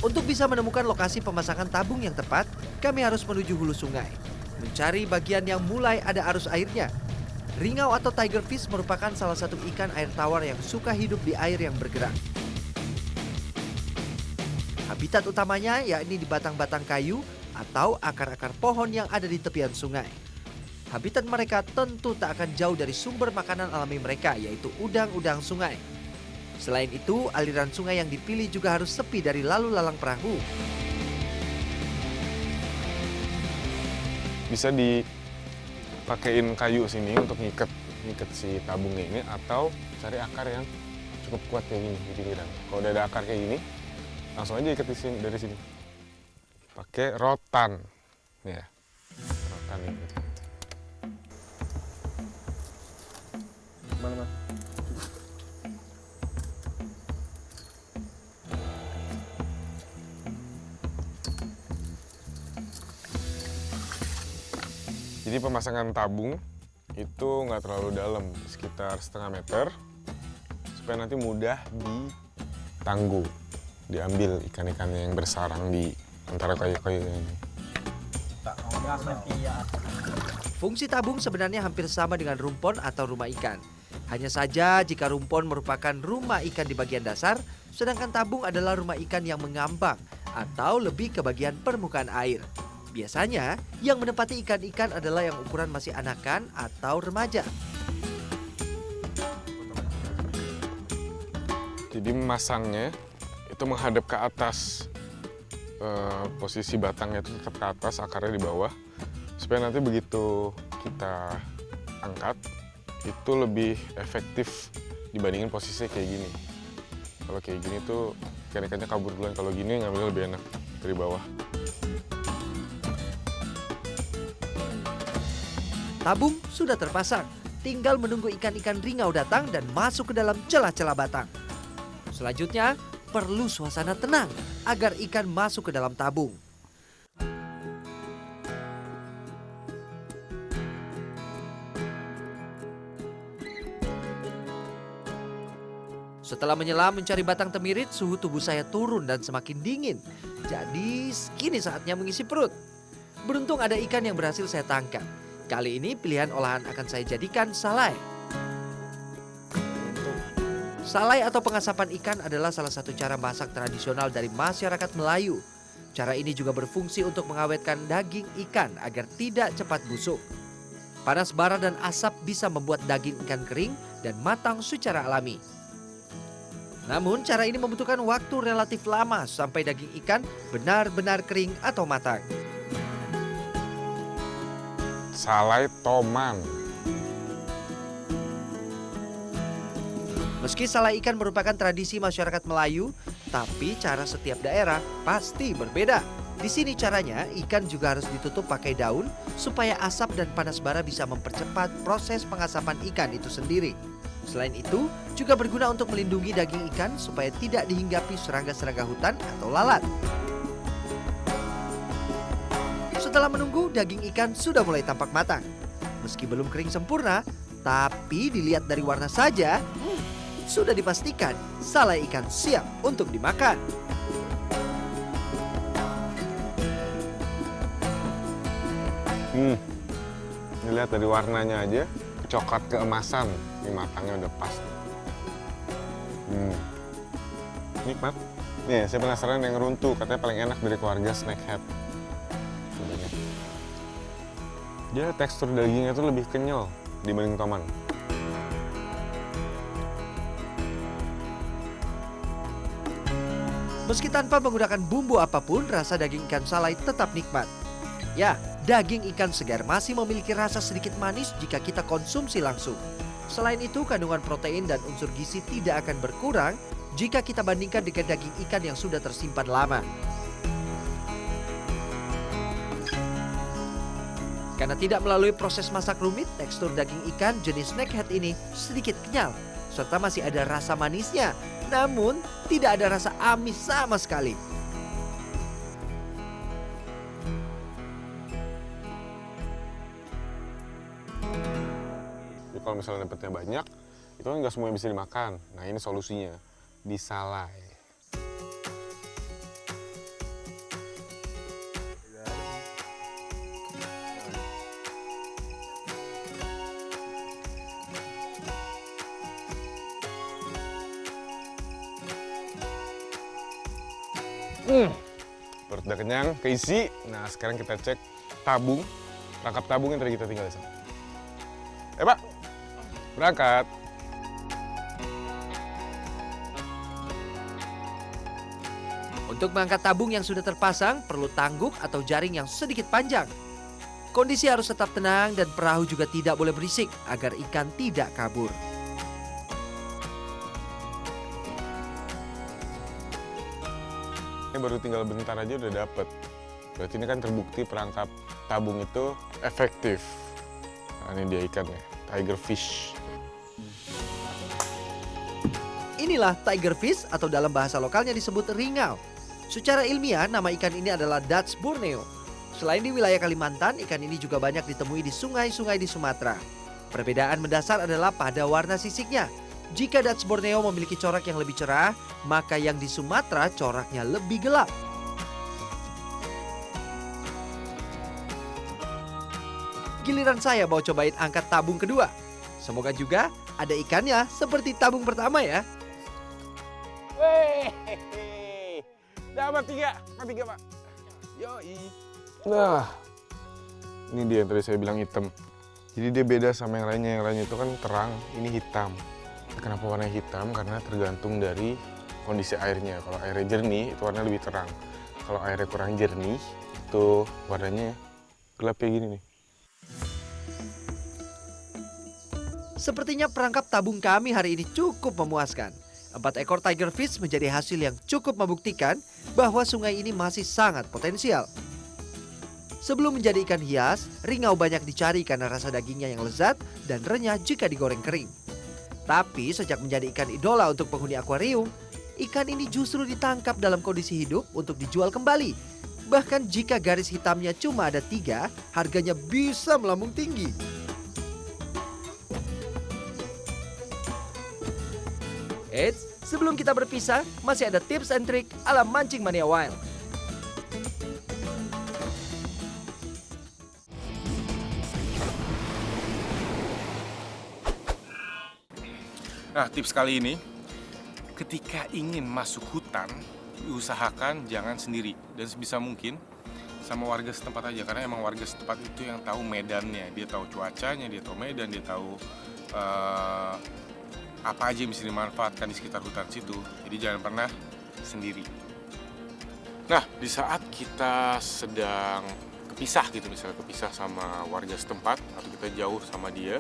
Untuk bisa menemukan lokasi pemasangan tabung yang tepat, kami harus menuju hulu sungai, mencari bagian yang mulai ada arus airnya. Ringau atau tigerfish merupakan salah satu ikan air tawar yang suka hidup di air yang bergerak. Habitat utamanya yakni di batang-batang kayu atau akar-akar pohon yang ada di tepian sungai. Habitat mereka tentu tak akan jauh dari sumber makanan alami mereka, yaitu udang-udang sungai. Selain itu, aliran sungai yang dipilih juga harus sepi dari lalu lalang perahu. Bisa dipakein kayu sini untuk ngiket si tabungnya ini, atau cari akar yang cukup kuat kayak gini di pinggiran. Kalau udah ada akar kayak gini, langsung aja ikat di sini, dari sini. Pakai rotan, ya, rotan ini. Mana mas? Jadi pemasangan tabung itu nggak terlalu dalam, sekitar setengah meter, supaya nanti mudah ditangguh, diambil ikan-ikan yang bersarang di antara kayu-kayu ini. Fungsi tabung sebenarnya hampir sama dengan rumpon atau rumah ikan. Hanya saja jika rumpon merupakan rumah ikan di bagian dasar, sedangkan tabung adalah rumah ikan yang mengambang atau lebih ke bagian permukaan air. Biasanya, yang menempati ikan-ikan adalah yang ukuran masih anakan atau remaja. Jadi memasangnya itu menghadap ke atas, posisi batangnya itu tetap ke atas, akarnya di bawah, supaya nanti begitu kita angkat itu lebih efektif dibandingin posisi kayak gini. Kalau kayak gini tuh ikan-ikannya kabur duluan, kalau gini ngambilnya lebih enak dari bawah. Tabung sudah terpasang, tinggal menunggu ikan-ikan ringau datang dan masuk ke dalam celah-celah batang. Selanjutnya, perlu suasana tenang agar ikan masuk ke dalam tabung. Setelah menyelam mencari batang temirit, suhu tubuh saya turun dan semakin dingin. Jadi, kini saatnya mengisi perut. Beruntung ada ikan yang berhasil saya tangkap. Kali ini pilihan olahan akan saya jadikan salai. Salai atau pengasapan ikan adalah salah satu cara masak tradisional dari masyarakat Melayu. Cara ini juga berfungsi untuk mengawetkan daging ikan agar tidak cepat busuk. Panas bara dan asap bisa membuat daging ikan kering dan matang secara alami. Namun cara ini membutuhkan waktu relatif lama sampai daging ikan benar-benar kering atau matang. Salai toman. Meski salai ikan merupakan tradisi masyarakat Melayu, tapi cara setiap daerah pasti berbeda. Di sini caranya ikan juga harus ditutup pakai daun supaya asap dan panas bara bisa mempercepat proses pengasapan ikan itu sendiri. Selain itu, juga berguna untuk melindungi daging ikan supaya tidak dihinggapi serangga-serangga hutan atau lalat. Setelah menunggu, daging ikan sudah mulai tampak matang. Meski belum kering sempurna, tapi dilihat dari warna saja, sudah dipastikan salai ikan siap untuk dimakan. Dilihat dari warnanya aja, coklat keemasan. Ini matangnya udah pas. Nikmat. Nih, saya penasaran yang runtuh, katanya paling enak dari keluarga snakehead. Dia tekstur dagingnya tuh lebih kenyal dibanding toman. Meski tanpa menggunakan bumbu apapun, rasa daging ikan salai tetap nikmat. Ya, daging ikan segar masih memiliki rasa sedikit manis jika kita konsumsi langsung. Selain itu, kandungan protein dan unsur gizi tidak akan berkurang jika kita bandingkan dengan daging ikan yang sudah tersimpan lama. Karena tidak melalui proses masak rumit, tekstur daging ikan jenis snakehead ini sedikit kenyal, serta masih ada rasa manisnya, namun tidak ada rasa amis sama sekali. Jadi kalau misalnya dapetnya banyak, itu kan nggak semuanya bisa dimakan. Nah ini solusinya, disalai. Perut udah kenyang, keisi. Nah, sekarang kita cek tabung. Rangkap tabung yang tadi kita tinggal di sana. Pak, berangkat. Untuk mengangkat tabung yang sudah terpasang, perlu tangguk atau jaring yang sedikit panjang. Kondisi harus tetap tenang dan perahu juga tidak boleh berisik agar ikan tidak kabur. Ini baru tinggal bentar aja udah dapet. Berarti ini kan terbukti perangkap tabung itu efektif. Nah, ini dia ikannya, tiger fish. Inilah tiger fish atau dalam bahasa lokalnya disebut ringau. Secara ilmiah, nama ikan ini adalah Dutch Borneo. Selain di wilayah Kalimantan, ikan ini juga banyak ditemui di sungai-sungai di Sumatera. Perbedaan mendasar adalah pada warna sisiknya. Jika Dutch Borneo memiliki corak yang lebih cerah, maka yang di Sumatera coraknya lebih gelap. Giliran saya mau cobain angkat tabung kedua. Semoga juga ada ikannya seperti tabung pertama ya. Wehehe, dapat tiga Pak. Yoi. Nah, ini dia yang tadi saya bilang hitam. Jadi dia beda sama yang lainnya. Yang lainnya itu kan terang, ini hitam. Kenapa warnanya hitam? Karena tergantung dari kondisi airnya. Kalau airnya jernih, itu warnanya lebih terang. Kalau airnya kurang jernih, itu warnanya gelap kayak gini nih. Sepertinya perangkap tabung kami hari ini cukup memuaskan. 4 ekor tiger fish menjadi hasil yang cukup membuktikan bahwa sungai ini masih sangat potensial. Sebelum menjadi ikan hias, ringau banyak dicari karena rasa dagingnya yang lezat dan renyah jika digoreng kering. Tapi sejak menjadi ikan idola untuk penghuni akuarium, ikan ini justru ditangkap dalam kondisi hidup untuk dijual kembali. Bahkan jika garis hitamnya cuma ada 3, harganya bisa melambung tinggi. Eits, sebelum kita berpisah, masih ada tips and trik ala Mancing Mania Wild. Nah, tips kali ini, ketika ingin masuk hutan, diusahakan jangan sendiri. Dan sebisa mungkin sama warga setempat aja. Karena emang warga setempat itu yang tahu medannya. Dia tahu cuacanya, dia tahu medan, dia tahu apa aja yang bisa dimanfaatkan di sekitar hutan situ. Jadi jangan pernah sendiri. Nah, di saat kita sedang kepisah gitu, misalnya kepisah sama warga setempat atau kita jauh sama dia,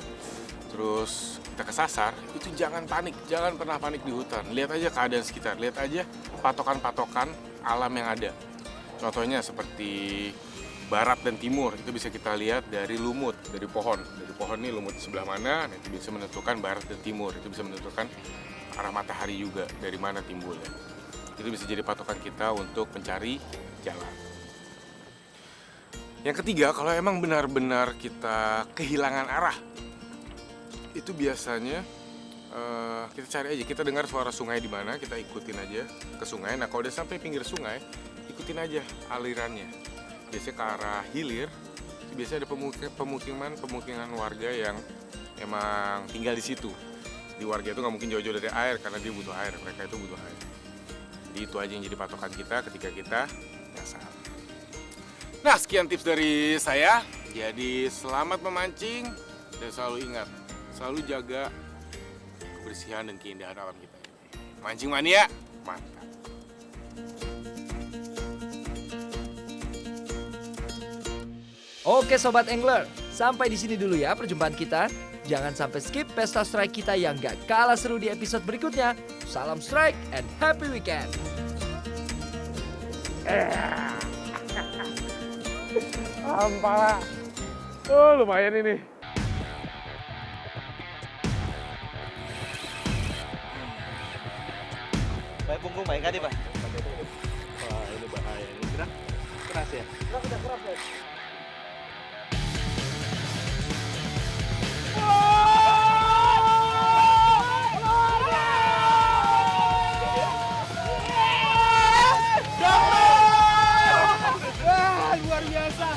terus kita kesasar, itu jangan panik, jangan pernah panik di hutan. Lihat aja keadaan sekitar, lihat aja patokan-patokan alam yang ada. Contohnya seperti barat dan timur, itu bisa kita lihat dari lumut, dari pohon. Dari pohon ini lumut sebelah mana, nanti bisa menentukan barat dan timur. Itu bisa menentukan arah matahari juga, dari mana timbulnya. Itu bisa jadi patokan kita untuk mencari jalan. Yang ketiga, kalau emang benar-benar kita kehilangan arah, itu biasanya kita cari aja, kita dengar suara sungai di mana, kita ikutin aja ke sungai. Nah, kalau udah sampai pinggir sungai, ikutin aja alirannya. Biasanya ke arah hilir, biasanya ada pemukiman warga yang emang tinggal di situ. Di warga itu nggak mungkin jauh-jauh dari air karena dia butuh air, mereka itu butuh air. Jadi itu aja yang jadi patokan kita ketika kita nyasar. Nah, sekian tips dari saya. Jadi selamat memancing dan selalu ingat, selalu jaga kebersihan dan keindahan alam kita. Mancing mania, mantap. Oke Sobat Angler, sampai di sini dulu ya perjumpaan kita. Jangan sampai skip pesta strike kita yang gak kalah seru di episode berikutnya. Salam strike and happy weekend. Ampala. Oh, lumayan ini. Baik punggung baik kali, Pak. Wah, ini bahaya. Ini keras ya? Keras ya. Luar biasa.